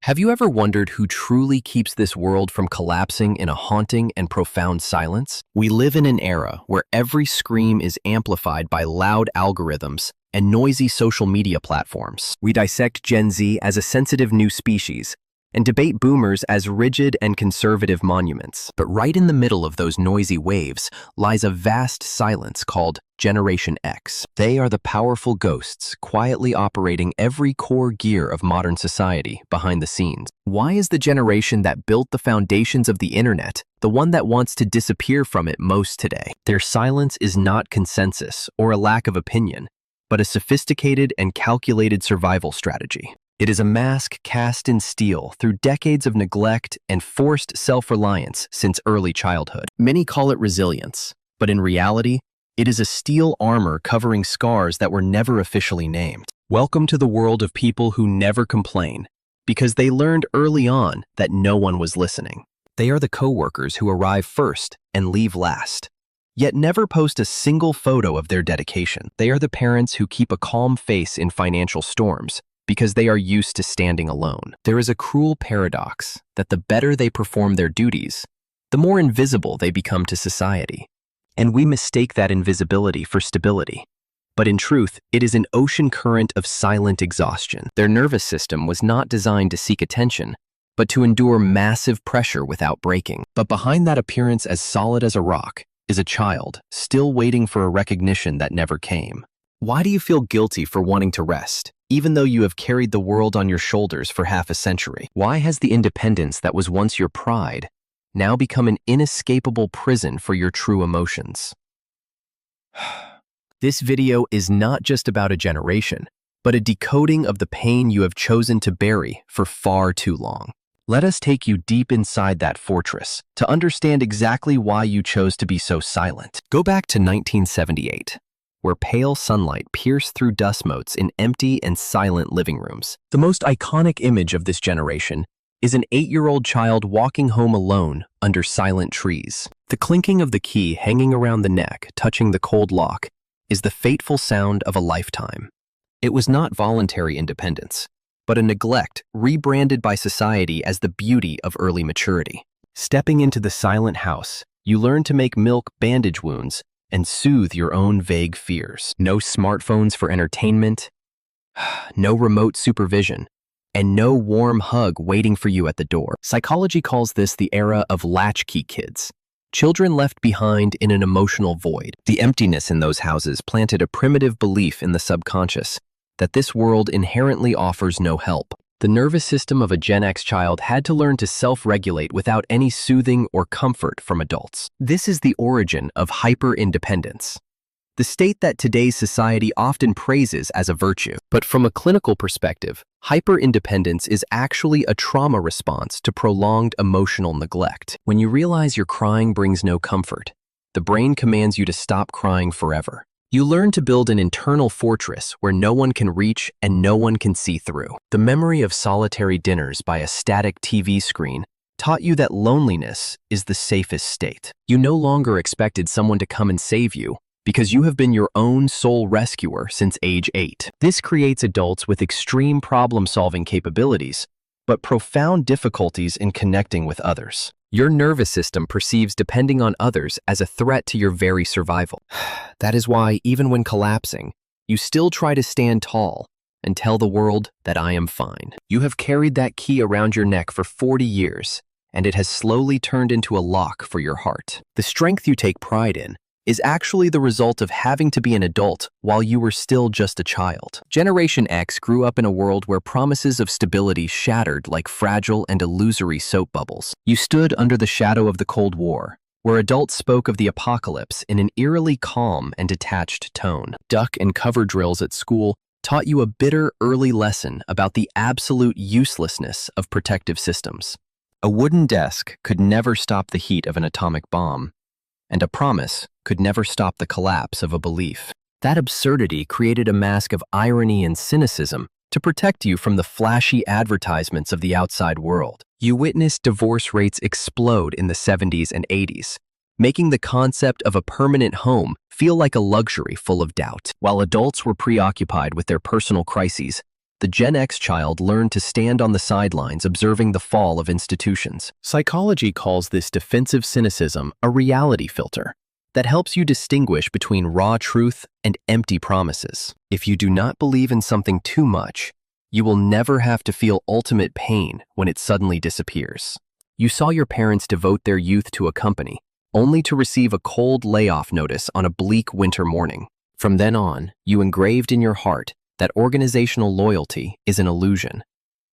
Have you ever wondered who truly keeps this world from collapsing in a haunting and profound silence? We live in an era where every scream is amplified by loud algorithms and noisy social media platforms. We dissect Gen Z as a sensitive new species and debate boomers as rigid and conservative monuments. But right in the middle of those noisy waves lies a vast silence called Generation X. They are the powerful ghosts quietly operating every core gear of modern society behind the scenes. Why is the generation that built the foundations of the internet the one that wants to disappear from it most today? Their silence is not consensus or a lack of opinion, but a sophisticated and calculated survival strategy. It is a mask cast in steel through decades of neglect and forced self-reliance since early childhood. Many call it resilience, but in reality, it is a steel armor covering scars that were never officially named. Welcome to the world of people who never complain, because they learned early on that no one was listening. They are the coworkers who arrive first and leave last, yet never post a single photo of their dedication. They are the parents who keep a calm face in financial storms, because they are used to standing alone. There is a cruel paradox that the better they perform their duties, the more invisible they become to society. And we mistake that invisibility for stability. But in truth, it is an ocean current of silent exhaustion. Their nervous system was not designed to seek attention, but to endure massive pressure without breaking. But behind that appearance as solid as a rock is a child, still waiting for a recognition that never came. Why do you feel guilty for wanting to rest, even though you have carried the world on your shoulders for half a century? Why has the independence that was once your pride now become an inescapable prison for your true emotions? This video is not just about a generation, but a decoding of the pain you have chosen to bury for far too long. Let us take you deep inside that fortress to understand exactly why you chose to be so silent. Go back to 1978. Where pale sunlight pierced through dust motes in empty and silent living rooms. The most iconic image of this generation is an 8-year-old child walking home alone under silent trees. The clinking of the key hanging around the neck, touching the cold lock, is the fateful sound of a lifetime. It was not voluntary independence, but a neglect rebranded by society as the beauty of early maturity. Stepping into the silent house, you learn to make milk bandage wounds and soothe your own vague fears. No smartphones for entertainment, no remote supervision, and no warm hug waiting for you at the door. Psychology calls this the era of latchkey kids. Children left behind in an emotional void. The emptiness in those houses planted a primitive belief in the subconscious that this world inherently offers no help. The nervous system of a Gen X child had to learn to self-regulate without any soothing or comfort from adults. This is the origin of hyper-independence, the state that today's society often praises as a virtue. But from a clinical perspective, hyper-independence is actually a trauma response to prolonged emotional neglect. When you realize your crying brings no comfort, the brain commands you to stop crying forever. You learn to build an internal fortress where no one can reach and no one can see through. The memory of solitary dinners by a static TV screen taught you that loneliness is the safest state. You no longer expected someone to come and save you because you have been your own sole rescuer since age 8. This creates adults with extreme problem-solving capabilities, but profound difficulties in connecting with others. Your nervous system perceives depending on others as a threat to your very survival. That is why, even when collapsing, you still try to stand tall and tell the world that I am fine. You have carried that key around your neck for 40 years, and it has slowly turned into a lock for your heart. The strength you take pride in is actually the result of having to be an adult while you were still just a child. Generation X grew up in a world where promises of stability shattered like fragile and illusory soap bubbles. You stood under the shadow of the Cold War, where adults spoke of the apocalypse in an eerily calm and detached tone. Duck and cover drills at school taught you a bitter early lesson about the absolute uselessness of protective systems. A wooden desk could never stop the heat of an atomic bomb, and a promise could never stop the collapse of a belief. That absurdity created a mask of irony and cynicism to protect you from the flashy advertisements of the outside world. You witnessed divorce rates explode in the 70s and 80s, making the concept of a permanent home feel like a luxury full of doubt. While adults were preoccupied with their personal crises, the Gen X child learned to stand on the sidelines observing the fall of institutions. Psychology calls this defensive cynicism a reality filter that helps you distinguish between raw truth and empty promises. If you do not believe in something too much, you will never have to feel ultimate pain when it suddenly disappears. You saw your parents devote their youth to a company, only to receive a cold layoff notice on a bleak winter morning. From then on, you engraved in your heart that organizational loyalty is an illusion,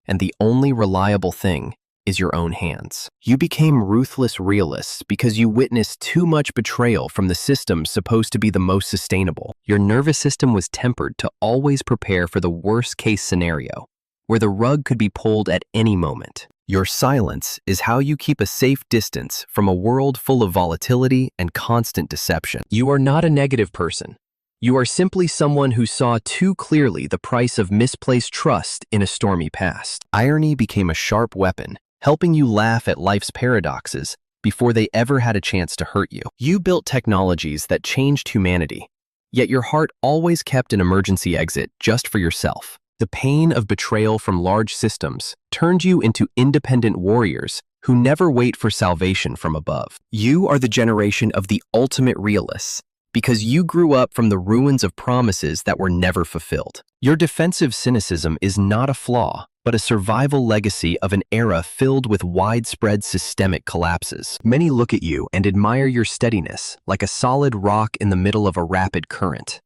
and the only reliable thing is your own hands. You became ruthless realists because you witnessed too much betrayal from the systems supposed to be the most sustainable. Your nervous system was tempered to always prepare for the worst-case scenario, where the rug could be pulled at any moment. Your silence is how you keep a safe distance from a world full of volatility and constant deception. You are not a negative person. You are simply someone who saw too clearly the price of misplaced trust in a stormy past. Irony became a sharp weapon, helping you laugh at life's paradoxes before they ever had a chance to hurt you. You built technologies that changed humanity, yet your heart always kept an emergency exit just for yourself. The pain of betrayal from large systems turned you into independent warriors who never wait for salvation from above. You are the generation of the ultimate realists because you grew up from the ruins of promises that were never fulfilled. Your defensive cynicism is not a flaw, but a survival legacy of an era filled with widespread systemic collapses. Many look at you and admire your steadiness, like a solid rock in the middle of a rapid current.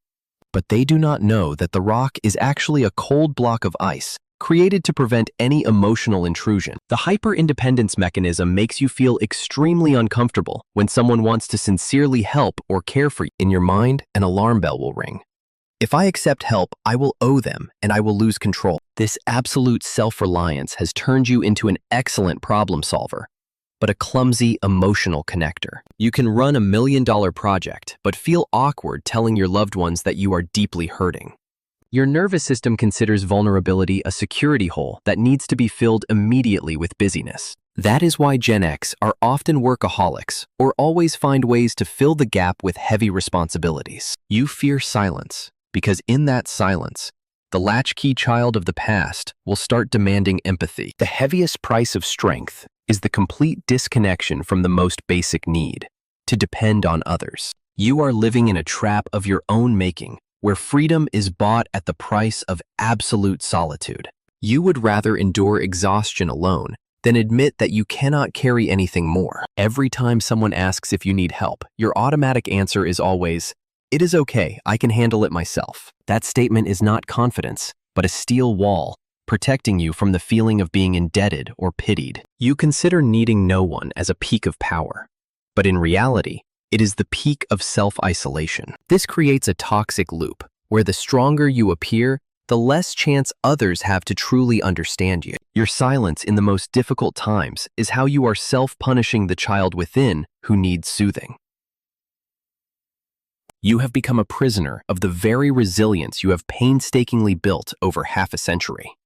But they do not know that the rock is actually a cold block of ice, created to prevent any emotional intrusion. The hyper-independence mechanism makes you feel extremely uncomfortable when someone wants to sincerely help or care for you. In your mind, an alarm bell will ring. If I accept help, I will owe them and I will lose control. This absolute self-reliance has turned you into an excellent problem solver, but a clumsy emotional connector. You can run $1 million project, but feel awkward telling your loved ones that you are deeply hurting. Your nervous system considers vulnerability a security hole that needs to be filled immediately with busyness. That is why Gen X are often workaholics or always find ways to fill the gap with heavy responsibilities. You fear silence because in that silence, the latchkey child of the past will start demanding empathy. The heaviest price of strength is the complete disconnection from the most basic need, to depend on others. You are living in a trap of your own making, where freedom is bought at the price of absolute solitude. You would rather endure exhaustion alone than admit that you cannot carry anything more. Every time someone asks if you need help, your automatic answer is always, "It is okay, I can handle it myself." That statement is not confidence, but a steel wall, protecting you from the feeling of being indebted or pitied. You consider needing no one as a peak of power, but in reality, it is the peak of self-isolation. This creates a toxic loop, where the stronger you appear, the less chance others have to truly understand you. Your silence in the most difficult times is how you are self-punishing the child within who needs soothing. You have become a prisoner of the very resilience you have painstakingly built over half a century.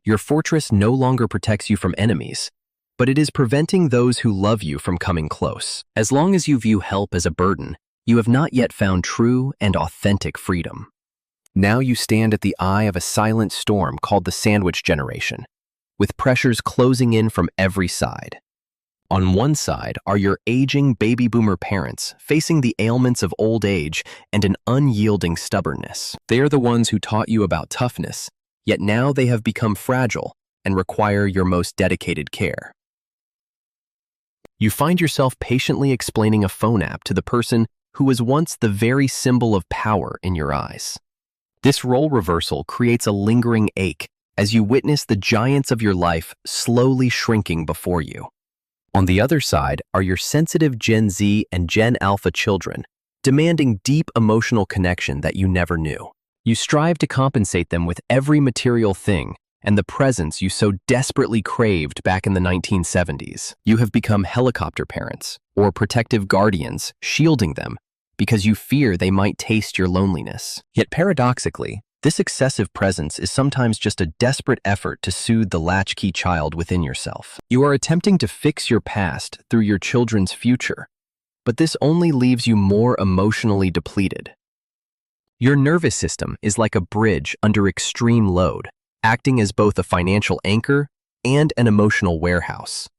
Your fortress no longer protects you from enemies, but it is preventing those who love you from coming close. As long as you view help as a burden, you have not yet found true and authentic freedom. Now you stand at the eye of a silent storm called the sandwich generation, with pressures closing in from every side. On one side are your aging baby boomer parents facing the ailments of old age and an unyielding stubbornness. They are the ones who taught you about toughness, yet now they have become fragile and require your most dedicated care. You find yourself patiently explaining a phone app to the person who was once the very symbol of power in your eyes. This role reversal creates a lingering ache as you witness the giants of your life slowly shrinking before you. On the other side are your sensitive Gen Z and Gen Alpha children, demanding deep emotional connection that you never knew. You strive to compensate them with every material thing and the presence you so desperately craved back in the 1970s. You have become helicopter parents or protective guardians, shielding them because you fear they might taste your loneliness. Yet paradoxically, this excessive presence is sometimes just a desperate effort to soothe the latchkey child within yourself. You are attempting to fix your past through your children's future, but this only leaves you more emotionally depleted. Your nervous system is like a bridge under extreme load, acting as both a financial anchor and an emotional warehouse.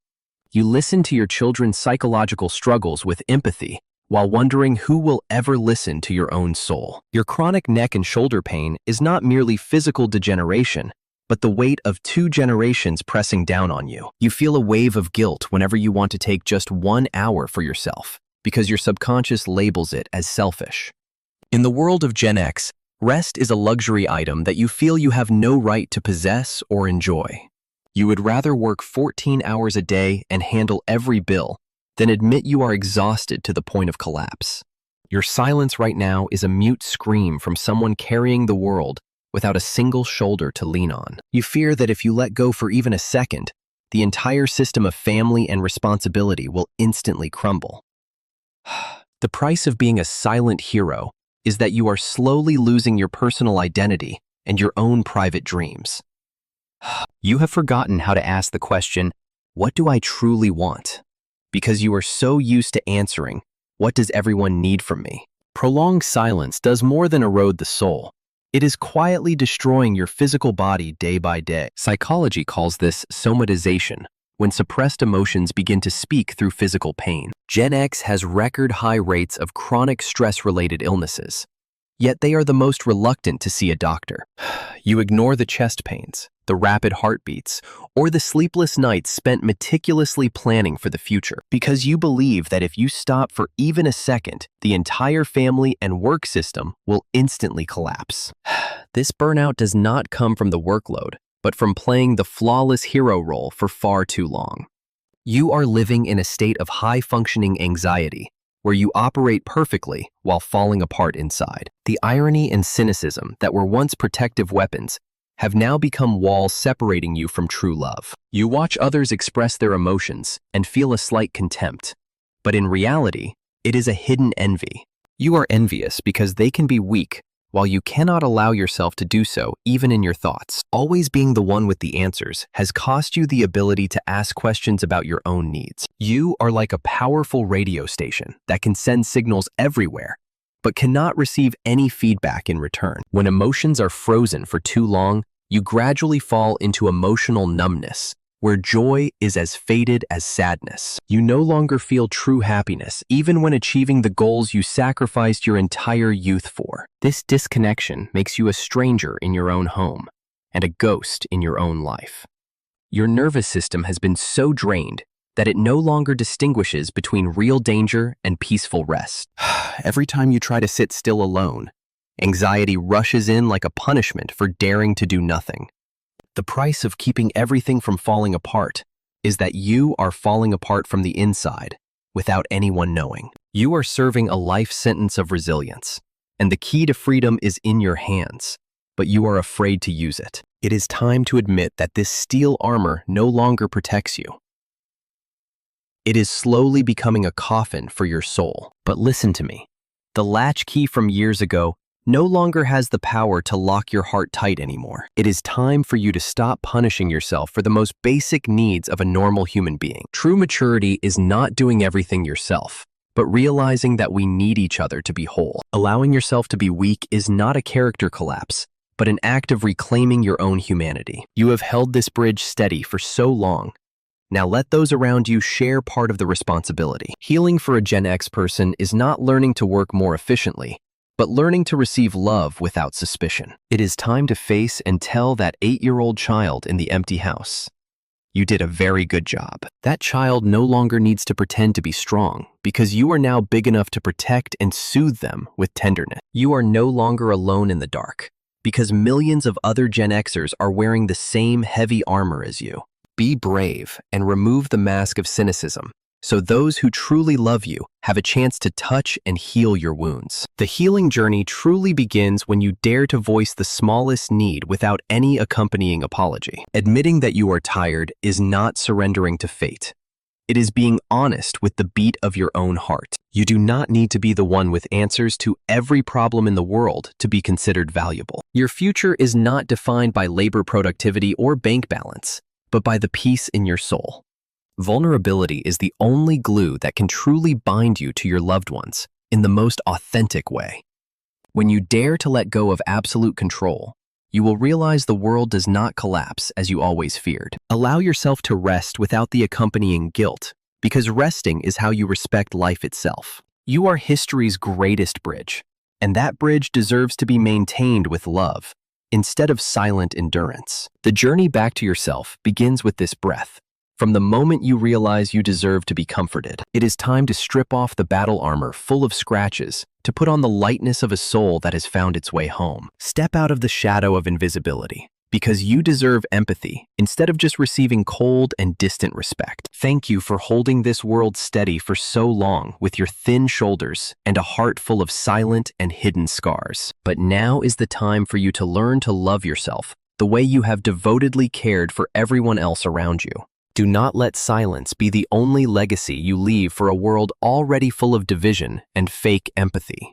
You listen to your children's psychological struggles with empathy while wondering who will ever listen to your own soul. Your chronic neck and shoulder pain is not merely physical degeneration, but the weight of 2 generations pressing down on you. You feel a wave of guilt whenever you want to take just 1 hour for yourself, because your subconscious labels it as selfish. In the world of Gen X, rest is a luxury item that you feel you have no right to possess or enjoy. You would rather work 14 hours a day and handle every bill than admit you are exhausted to the point of collapse. Your silence right now is a mute scream from someone carrying the world without a single shoulder to lean on. You fear that if you let go for even a second, the entire system of family and responsibility will instantly crumble. The price of being a silent hero is that you are slowly losing your personal identity and your own private dreams. You have forgotten how to ask the question, what do I truly want? Because you are so used to answering, what does everyone need from me? Prolonged silence does more than erode the soul. It is quietly destroying your physical body day by day. Psychology calls this somatization, when suppressed emotions begin to speak through physical pain. Gen X has record high rates of chronic stress-related illnesses, yet they are the most reluctant to see a doctor. You ignore the chest pains, the rapid heartbeats, or the sleepless nights spent meticulously planning for the future, because you believe that if you stop for even a second, the entire family and work system will instantly collapse. This burnout does not come from the workload, but from playing the flawless hero role for far too long. You are living in a state of high-functioning anxiety, where you operate perfectly while falling apart inside. The irony and cynicism that were once protective weapons have now become walls separating you from true love. You watch others express their emotions and feel a slight contempt, but in reality, it is a hidden envy. You are envious because they can be weak, while you cannot allow yourself to do so even in your thoughts. Always being the one with the answers has cost you the ability to ask questions about your own needs. You are like a powerful radio station that can send signals everywhere, but cannot receive any feedback in return. When emotions are frozen for too long, you gradually fall into emotional numbness, where joy is as faded as sadness. You no longer feel true happiness, even when achieving the goals you sacrificed your entire youth for. This disconnection makes you a stranger in your own home and a ghost in your own life. Your nervous system has been so drained that it no longer distinguishes between real danger and peaceful rest. Every time you try to sit still alone, anxiety rushes in like a punishment for daring to do nothing. The price of keeping everything from falling apart is that you are falling apart from the inside without anyone knowing. You are serving a life sentence of resilience, and the key to freedom is in your hands, but you are afraid to use it. It is time to admit that this steel armor no longer protects you. It is slowly becoming a coffin for your soul. But listen to me. The latchkey from years ago no longer has the power to lock your heart tight anymore. It is time for you to stop punishing yourself for the most basic needs of a normal human being. True maturity is not doing everything yourself, but realizing that we need each other to be whole. Allowing yourself to be weak is not a character collapse, but an act of reclaiming your own humanity. You have held this bridge steady for so long. Now let those around you share part of the responsibility. Healing for a Gen X person is not learning to work more efficiently, but learning to receive love without suspicion. It is time to face and tell that 8-year-old child in the empty house, you did a very good job. That child no longer needs to pretend to be strong because you are now big enough to protect and soothe them with tenderness. You are no longer alone in the dark because millions of other Gen Xers are wearing the same heavy armor as you. Be brave and remove the mask of cynicism, so those who truly love you have a chance to touch and heal your wounds. The healing journey truly begins when you dare to voice the smallest need without any accompanying apology. Admitting that you are tired is not surrendering to fate. It is being honest with the beat of your own heart. You do not need to be the one with answers to every problem in the world to be considered valuable. Your future is not defined by labor productivity or bank balance, but by the peace in your soul. Vulnerability is the only glue that can truly bind you to your loved ones in the most authentic way. When you dare to let go of absolute control, you will realize the world does not collapse as you always feared. Allow yourself to rest without the accompanying guilt, because resting is how you respect life itself. You are history's greatest bridge, and that bridge deserves to be maintained with love, instead of silent endurance. The journey back to yourself begins with this breath. From the moment you realize you deserve to be comforted, it is time to strip off the battle armor full of scratches to put on the lightness of a soul that has found its way home. Step out of the shadow of invisibility, because you deserve empathy instead of just receiving cold and distant respect. Thank you for holding this world steady for so long with your thin shoulders and a heart full of silent and hidden scars. But now is the time for you to learn to love yourself the way you have devotedly cared for everyone else around you. Do not let silence be the only legacy you leave for a world already full of division and fake empathy.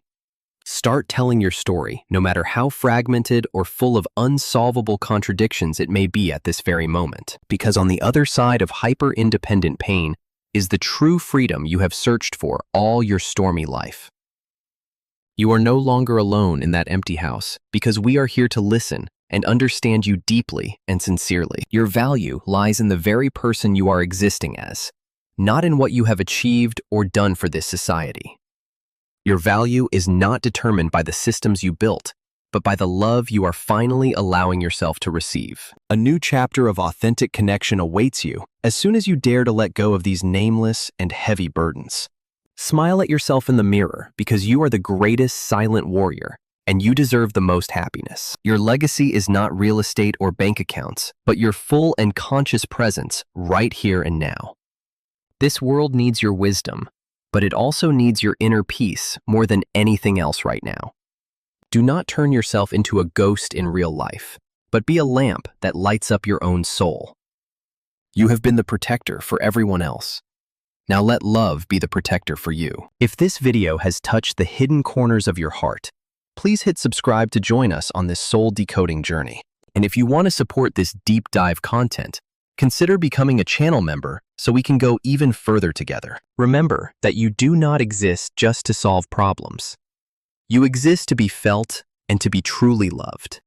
Start telling your story, no matter how fragmented or full of unsolvable contradictions it may be at this very moment, because on the other side of hyper-independent pain is the true freedom you have searched for all your stormy life. You are no longer alone in that empty house, because we are here to listen and understand you deeply and sincerely. Your value lies in the very person you are existing as, not in what you have achieved or done for this society. Your value is not determined by the systems you built, but by the love you are finally allowing yourself to receive. A new chapter of authentic connection awaits you as soon as you dare to let go of these nameless and heavy burdens. Smile at yourself in the mirror, because you are the greatest silent warrior, and you deserve the most happiness. Your legacy is not real estate or bank accounts, but your full and conscious presence right here and now. This world needs your wisdom, but it also needs your inner peace more than anything else right now. Do not turn yourself into a ghost in real life, but be a lamp that lights up your own soul. You have been the protector for everyone else. Now let love be the protector for you. If this video has touched the hidden corners of your heart, please hit subscribe to join us on this soul decoding journey. And if you want to support this deep dive content, consider becoming a channel member so we can go even further together. Remember that you do not exist just to solve problems. You exist to be felt and to be truly loved.